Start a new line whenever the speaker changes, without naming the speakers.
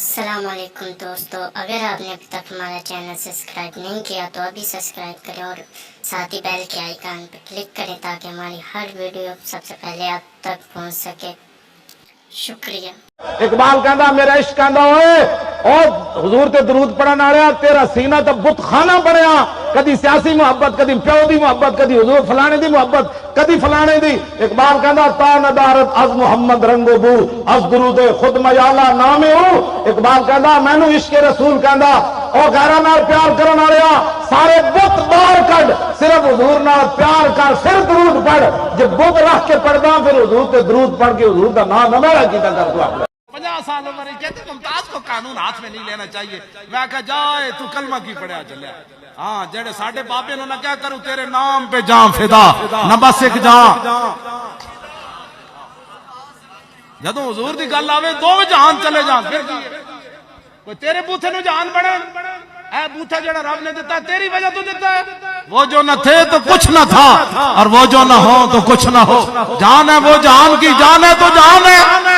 अस्सलामुअलैकुम दोस्तों, अगर आपने अभी तक हमारा चैनल सब्सक्राइब नहीं किया तो अभी सब्सक्राइब करें और साथ ही बेल के आइकन पर क्लिक करें ताकि हमारी हर वीडियो सबसे पहले आप तक पहुंच सके। शुक्रिया।
इकबाल कहता मेरा इश्क कहता होए और हुजूर ते दरूद पढ़न वाले तेरा सीना तो बुतखाना बनया। कदी सियासी मुहब्बत, कदी प्यो की मुहब्बत, कदी हुजूर फलाने की मुहब्बत, कदी फलाने दी। इकबाल कहता ता नदारत अज मुहम्मद रंगो बू अज दरूद खुद मयाला नामे हूं। इकबाल कहता मैनू इश्क रसूल कहता और गैरा नाल प्यार करन वाले सारे बुत बाहर कढ़, सिर्फ हुजूर नाल प्यार कर फिर दरूद पढ़। जे बुत रख के पढ़दा फिर हुजूर ते दरूद पढ़ के हुजूर दा नाम न मेरा कीता कर दो।
50 साल उम्र कहते मुमताज को कानून हाथ में नहीं लेना चाहिए। मैं कहा जाए तू कलमा की पढ़िया चलिया। हाँ जेड़े साडे बाबे ने क्या करूं तेरे नाम पे जा फिदा न बस एक जा। जदों हुजूर दी गल आवे दो जहान चले जान फिर कोई तेरे बूथे नु जहान बने। ऐ बूथा जेड़ा रब ने दिता तेरी वजह तो दिता है। वो जो न थे तो कुछ न था और वो जो न हो तो कुछ न हो। जान है वो जहान की जान है तो जान है।